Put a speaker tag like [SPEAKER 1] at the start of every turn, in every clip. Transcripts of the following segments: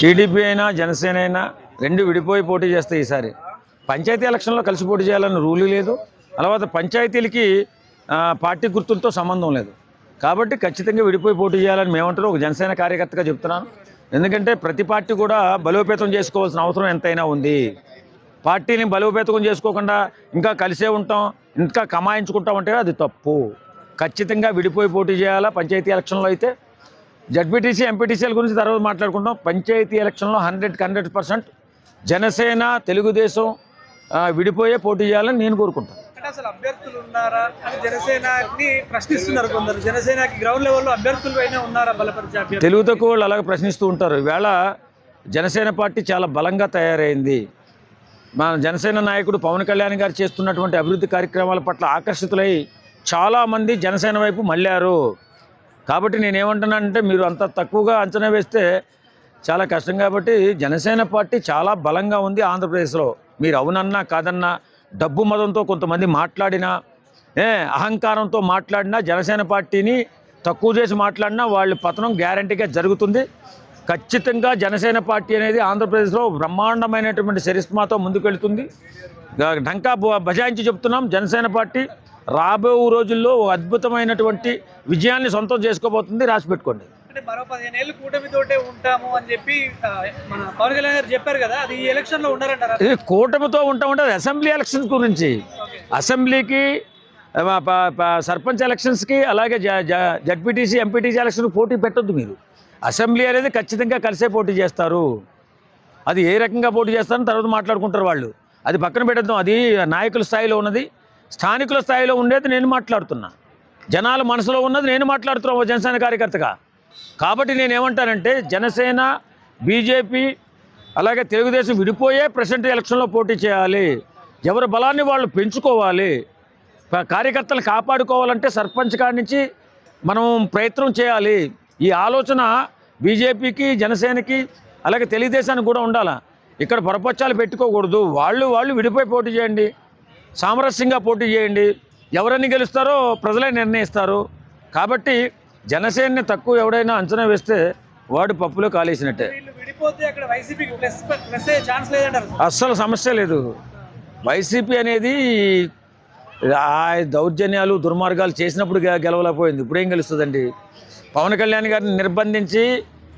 [SPEAKER 1] TDP అయినా జనసేన అయినా రెండు విడిపోయి పోటీ చేస్తాయి. ఈసారి పంచాయతీ ఎలక్షన్లో కలిసి పోటీ చేయాలని రూలు లేదు. అలాగే పంచాయతీలకి పార్టీ గుర్తులతో సంబంధం లేదు. కాబట్టి ఖచ్చితంగా విడిపోయి పోటీ చేయాలని మేమంటారు ఒక జనసేన కార్యకర్తగా చెప్తున్నాను. ఎందుకంటే ప్రతి పార్టీ కూడా బలోపేతం చేసుకోవాల్సిన అవసరం ఎంతైనా ఉంది. పార్టీని బలోపేతం చేసుకోకుండా ఇంకా కలిసే ఉంటాం, ఇంకా కమాయించుకుంటాం అంటే అది తప్పు. ఖచ్చితంగా విడిపోయి పోటీ చేయాలా. పంచాయతీ ఎలక్షన్లో అయితే జడ్పీటీసీ ఎంపీటీసీల గురించి తర్వాత మాట్లాడుకుంటాం. పంచాయతీ ఎలక్షన్లో 100% జనసేన తెలుగుదేశం విడిపోయే పోటీ చేయాలని నేను కోరుకుంటాను.
[SPEAKER 2] అంటే అసలు అభ్యర్థులు ఉన్నారా అని జనసేనని ప్రశ్నిస్తున్నారు కొందరు. జనసేనకి గ్రౌండ్ లెవెల్లో అభ్యర్థులు అయినా ఉన్నారా బలపరిచే అభ్యర్థులు?
[SPEAKER 1] తెలుగు తక్కువ వాళ్ళు అలాగే ప్రశ్నిస్తూ ఉంటారు. ఈవేళ జనసేన పార్టీ చాలా బలంగా తయారైంది. మన జనసేన నాయకుడు పవన్ కళ్యాణ్ గారు చేస్తున్నటువంటి అభివృద్ధి కార్యక్రమాల పట్ల ఆకర్షితులై చాలామంది జనసేన వైపు మళ్ళారు. కాబట్టి నేనేమంటున్నానంటే మీరు అంత తక్కువగా అంచనా వేస్తే చాలా కష్టం. కాబట్టి జనసేన పార్టీ చాలా బలంగా ఉంది ఆంధ్రప్రదేశ్లో. మీరు అవునన్నా కాదన్నా, డబ్బు మదంతో కొంతమంది మాట్లాడినా, అహంకారంతో మాట్లాడినా, జనసేన పార్టీని తక్కువ చేసి మాట్లాడినా వాళ్ళ పతనం గ్యారంటీగా జరుగుతుంది. ఖచ్చితంగా జనసేన పార్టీ అనేది ఆంధ్రప్రదేశ్లో బ్రహ్మాండమైనటువంటి చరిష్మాతో ముందుకెళ్తుంది. ఢంకా బజాయించి చెప్తున్నాం, జనసేన పార్టీ రాబో రోజుల్లో ఒక అద్భుతమైనటువంటి విజయాన్ని సొంతం చేసుకోబోతుంది. రాసి పెట్టుకోండి.
[SPEAKER 2] అంటే మరో 15 ఏళ్ళు కూటమితోటే ఉంటాము అని చెప్పి మన పవన్ కళ్యాణ్ గారు చెప్పారు కదా, అది ఈ ఎలక్షన్లో ఉన్నారంటారా?
[SPEAKER 1] ఇది కూటమితో ఉంటామంటే అది అసెంబ్లీ ఎలక్షన్స్ గురించి. అసెంబ్లీకి సర్పంచ్ ఎలక్షన్స్కి అలాగే జడ్పీటీసీ ఎంపీటీసీ ఎలక్షన్కి పోటీ పెట్టొద్దు మీరు. అసెంబ్లీ అనేది ఖచ్చితంగా కలిసే పోటీ చేస్తారు. అది ఏ రకంగా పోటీ చేస్తారని తర్వాత మాట్లాడుకుంటారు వాళ్ళు. అది పక్కన పెట్టద్దాం. అది నాయకుల స్థాయిలో ఉన్నది. స్థానికుల స్థాయిలో ఉండేది నేను మాట్లాడుతున్నా. జనాల మనసులో ఉన్నది నేను మాట్లాడుతున్నా జనసేన కార్యకర్తగా. కాబట్టి నేనేమంటానంటే జనసేన, బీజేపీ అలాగే తెలుగుదేశం విడిపోయే ప్రెసిడెంట్ ఎలక్షన్లో పోటీ చేయాలి. ఎవరి బలాన్ని వాళ్ళు పెంచుకోవాలి. కార్యకర్తలు కాపాడుకోవాలంటే సర్పంచ్ కాడి నుంచి మనం ప్రయత్నం చేయాలి. ఈ ఆలోచన బీజేపీకి, జనసేనకి అలాగే తెలుగుదేశానికి కూడా ఉండాలి. ఇక్కడ పొరపచ్చాలు పెట్టుకోకూడదు. వాళ్ళు విడిపోయి పోటీ చేయండి, సామరస్యంగా పోటీ చేయండి. ఎవరన్నీ గెలుస్తారో ప్రజలే నిర్ణయిస్తారు. కాబట్టి జనసేనని తక్కువ ఎవడైనా అంచనా వేస్తే వాడు పప్పులో కాలేసినట్టే. అస్సలు సమస్య లేదు. వైసీపీ అనేది దౌర్జన్యాలు, దుర్మార్గాలు చేసినప్పుడు గెలవలేకపోయింది. ఇప్పుడేం గెలుస్తుందండి? పవన్ కళ్యాణ్ గారిని నిర్బంధించి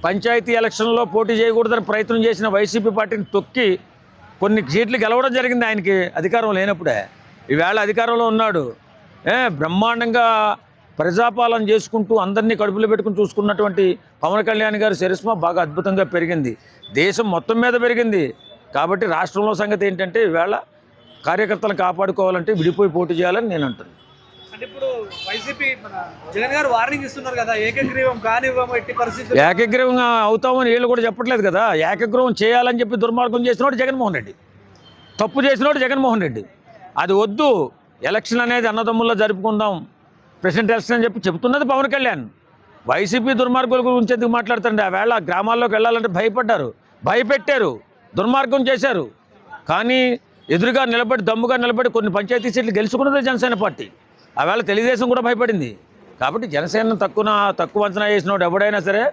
[SPEAKER 1] పంచాయతీ ఎలక్షన్లో పోటీ చేయకూడదని ప్రయత్నం చేసిన వైసీపీ పార్టీని తొక్కి కొన్ని సీట్లు గెలవడం జరిగింది. ఆయనకి అధికారం లేనప్పుడే. ఈవేళ అధికారంలో ఉన్నాడు. బ్రహ్మాండంగా ప్రజాపాలన చేసుకుంటూ అందరినీ కడుపులో పెట్టుకుని చూసుకున్నటువంటి పవన్ కళ్యాణ్ గారి చరిష్మా బాగా అద్భుతంగా పెరిగింది. దేశం మొత్తం మీద పెరిగింది. కాబట్టి రాష్ట్రంలో సంగతి ఏంటంటే ఈవేళ కార్యకర్తలు కాపాడుకోవాలంటే విడిపోయి పోటీ చేయాలని నేను అంటున్నాను.
[SPEAKER 2] అంటే ఇప్పుడు వైసీపీ జగన్ గారు వార్నింగ్ ఇస్తున్నారు కదా, ఏకగ్రీవం కానివ్వము ఎట్టి పరిస్థితి.
[SPEAKER 1] ఏకగ్రీవంగా అవుతామని వీళ్ళు కూడా చెప్పట్లేదు కదా. ఏకగ్రీవం చేయాలని చెప్పి దుర్మార్గం చేసినోడు జగన్మోహన్ రెడ్డి, తప్పు చేసినోడు జగన్మోహన్ రెడ్డి. అది వద్దు, ఎలక్షన్ అనేది అన్నదమ్ముల్లో జరుపుకుందాం, ప్రెసిడెంట్ ఎలక్షన్ అని చెప్పి చెప్తున్నది పవన్ కళ్యాణ్. వైసీపీ దుర్మార్గుల గురించి ఎందుకు మాట్లాడుతారండి? ఆ వేళ గ్రామాల్లోకి వెళ్ళాలంటే భయపడ్డారు, భయపెట్టారు, దుర్మార్గం చేశారు. కానీ ఎదురుగా నిలబడి, దమ్ముగా నిలబడి కొన్ని పంచాయతీ సీట్లు గెలుచుకున్నది జనసేన పార్టీ. ఆ వేళ తెలుగుదేశం కూడా భయపడింది. కాబట్టి జనసేన తక్కువ అంచనా వేసినోడు ఎవడైనా సరే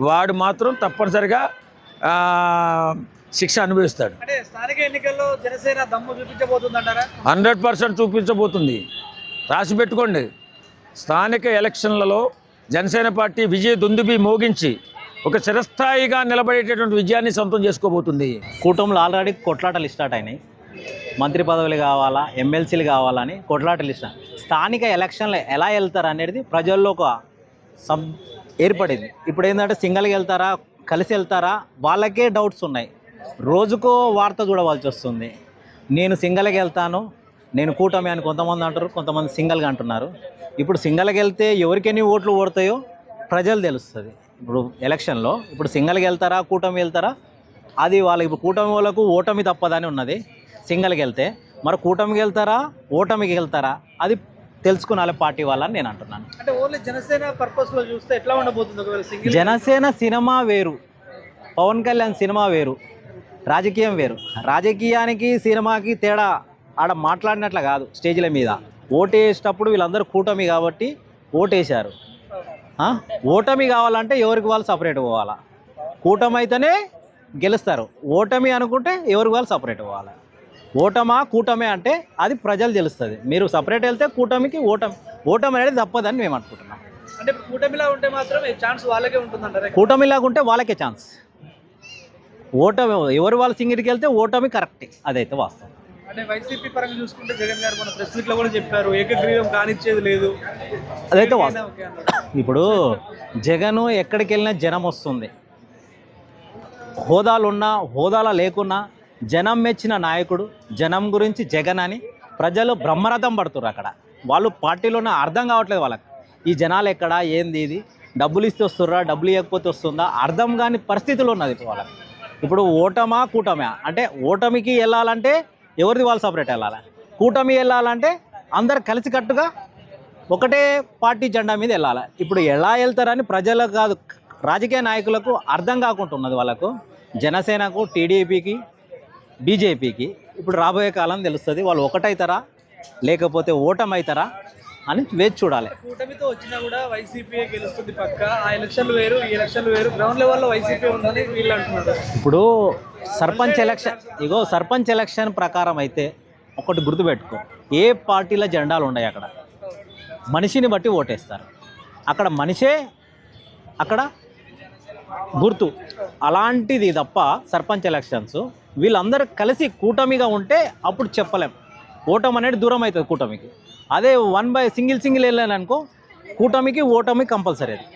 [SPEAKER 1] వాడు మాత్రం తప్పనిసరిగా శిక్ష అనుభవిస్తాడు.
[SPEAKER 2] అంటే స్థానిక ఎన్నికల్లో జనసేన దమ్ము చూపించబోతుందంటారా?
[SPEAKER 1] 100% చూపించబోతుంది. రాసి పెట్టుకోండి. స్థానిక ఎలక్షన్లలో జనసేన పార్టీ విజయ దుందుబి మోగించి ఒక చిరస్థాయిగా నిలబడేటటువంటి విజయాన్ని సొంతం చేసుకోబోతుంది.
[SPEAKER 3] కూటమిలో ఆల్రెడీ కొట్లాటలు స్టార్ట్ అయినాయి. మంత్రి పదవులు కావాలా, ఎమ్మెల్సీలు కావాలని కొట్లాటలు స్టార్ట్. స్థానిక ఎలక్షన్లు ఎలా వెళ్తారు అనేది ప్రజల్లో ఒక ఏర్పడింది. ఇప్పుడు ఏంటంటే సింగిల్గా వెళ్తారా, కలిసి వెళ్తారా, వాళ్ళకే డౌట్స్ ఉన్నాయి. రోజుకో వార్త చూడవలసి వస్తుంది. నేను సింగిల్గా వెళ్తాను, నేను కూటమి అని కొంతమంది అంటారు, కొంతమంది సింగిల్గా అంటున్నారు. ఇప్పుడు సింగిల్గా వెళ్తే ఎవరికెన్ని ఓట్లు ఓడతాయో ప్రజలు తెలుస్తుంది. ఇప్పుడు ఎలక్షన్లో ఇప్పుడు సింగిల్గా వెళ్తారా, కూటమి వెళ్తారా, అది వాళ్ళకి. ఇప్పుడు కూటమి వాళ్ళకు ఓటమి తప్పదని ఉన్నది సింగిల్గా వెళ్తే. మరి కూటమికి వెళ్తారా, ఓటమికి వెళ్తారా, అది తెలుసుకున్నాలి పార్టీ వాళ్ళని నేను అంటున్నాను.
[SPEAKER 2] అంటే ఓన్లీ జనసేన పర్పస్లో చూస్తే ఎట్లా ఉండబోతుంది?
[SPEAKER 3] జనసేన సినిమా వేరు, పవన్ కళ్యాణ్ సినిమా వేరు, రాజకీయం వేరు. రాజకీయానికి సినిమాకి తేడా ఆడ మాట్లాడినట్లు కాదు. స్టేజ్ల మీద ఓటేసేటప్పుడు వీళ్ళందరూ కూటమి కాబట్టి ఓటేశారు. ఓటమి కావాలంటే ఎవరికి వాళ్ళు సపరేట్ పోవాలా. కూటమి అయితేనే గెలుస్తారు. ఓటమి అనుకుంటే ఎవరికి వాళ్ళు సపరేట్ అవ్వాలి. ఓటమా కూటమి అంటే అది ప్రజలు తెలుస్తుంది. మీరు సపరేట్ వెళ్తే కూటమికి ఓటమి అనేది తప్పదని మేము అనుకుంటున్నాం.
[SPEAKER 2] అంటే ఇప్పుడు కూటమిలా ఉంటే మాత్రం ఛాన్స్ వాళ్ళకే ఉంటుందంటారా?
[SPEAKER 3] కూటమిలాగా ఉంటే వాళ్ళకే ఛాన్స్. ఓటమి ఎవరు వాళ్ళ సింగిడికి వెళ్తే ఓటమి కరెక్టే, అదైతే వాస్తవం.
[SPEAKER 2] అంటే వైసీపీ పరంగా చూసుకుంటే జగన్ గారు మన ప్రెస్ మీట్లో కూడా చెప్పారు ఏకగ్రీవం కానిచ్చేది లేదు.
[SPEAKER 3] అదైతే వాస్తవం.
[SPEAKER 2] ఓకే అన్నారు.
[SPEAKER 3] ఇప్పుడు జగన్ ఎక్కడికి వెళ్ళినా జనం వస్తుంది. హోదాలున్నా హోదాలో లేకున్నా జనం మెచ్చిన నాయకుడు, జనం గురించి జగన్ అని ప్రజలు బ్రహ్మరథం పడుతున్నారు. అక్కడ వాళ్ళు పార్టీలోనే అర్థం కావట్లేదు వాళ్ళకి. ఈ జనాలు ఎక్కడ ఏంది, ఇది డబ్బులు ఇస్తే వస్తుర్రా, డబ్బులు ఇవ్వకపోతే వస్తుందా, అర్థం కాని పరిస్థితులు ఉన్నది ఇప్పుడు వాళ్ళకి. ఇప్పుడు ఓటమా కూటమా అంటే ఓటమికి వెళ్ళాలంటే ఎవరిది వాళ్ళు సపరేట్ వెళ్ళాలి, కూటమి వెళ్ళాలంటే అందరు కలిసికట్టుగా ఒకటే పార్టీ జెండా మీద వెళ్ళాలి. ఇప్పుడు ఎలా వెళ్తారని ప్రజలకు కాదు, రాజకీయ నాయకులకు అర్థం కాకుంటున్నది వాళ్ళకు. జనసేనకు, టీడీపీకి, బీజేపీకి ఇప్పుడు రాబోయే కాలం తెలుస్తుంది. వాళ్ళు ఒకటవుతారా లేకపోతే ఓటమవుతారా అని వేచి చూడాలి.
[SPEAKER 2] కూటమితో వచ్చినా కూడా వైసీపీ గెలుస్తుంది పక్క. ఆ ఎలక్షన్లు వేరు, ఈ ఎలక్షన్లు వేరు. గ్రౌండ్ లెవెల్లో వైసీపీ ఉందని వీళ్ళు అంటున్నారు.
[SPEAKER 3] ఇప్పుడు సర్పంచ్ ఎలక్షన్ ప్రకారం అయితే ఒకటి గుర్తుపెట్టుకో, ఏ పార్టీల జెండాలు ఉన్నాయి అక్కడ మనిషిని బట్టి ఓటేస్తారు. అక్కడ మనిషే అక్కడ గుర్తు. అలాంటిది తప్ప సర్పంచ్ ఎలక్షన్స్ వీళ్ళందరూ కలిసి కూటమిగా ఉంటే అప్పుడు చెప్పలేం. ఓటమి అనేది దూరం అవుతుంది కూటమికి. అదే సింగిల్ వెళ్ళాననుకో కూటమికి ఓటమి కంపల్సరీ. అది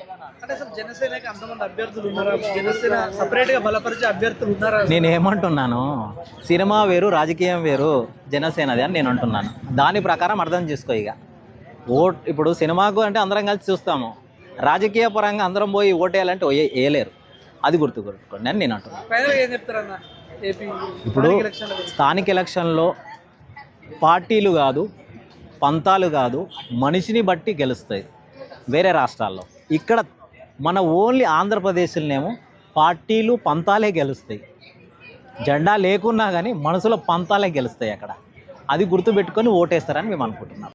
[SPEAKER 2] అంటే అసలు జనసేనకి అంతమంది అభ్యర్థులు ఉన్నారా? జనసేన సపరేట్గా బలపరిచే అభ్యర్థులు ఉన్నారా?
[SPEAKER 3] నేను ఏమంటున్నాను, సినిమా వేరు రాజకీయం వేరు జనసేనది అని నేను అంటున్నాను. దాని ప్రకారం అర్థం చేసుకో. ఇక ఇప్పుడు సినిమాకు అంటే అందరం కలిసి చూస్తాము, రాజకీయ పరంగా అందరం పోయి ఓటేయాలంటే వేయలేరు. అది గుర్తుపెట్టుకోండి అని నేను అంటున్నాను.
[SPEAKER 2] ఫైనల్గా ఏం చెప్తారన్న? ఏపీ
[SPEAKER 3] ఇప్పుడు స్థానిక ఎలక్షన్లో పార్టీలు కాదు, పంతాలు కాదు, మనిషిని బట్టి గెలుస్తాయి వేరే రాష్ట్రాల్లో. ఇక్కడ మన ఓన్లీ ఆంధ్రప్రదేశ్లోనేమో పార్టీలు పంతాలే గెలుస్తాయి. జెండా లేకున్నా కానీ మనసులో పంతాలే గెలుస్తాయి అక్కడ. అది గుర్తుపెట్టుకొని ఓటేస్తారని మేము అనుకుంటున్నాం.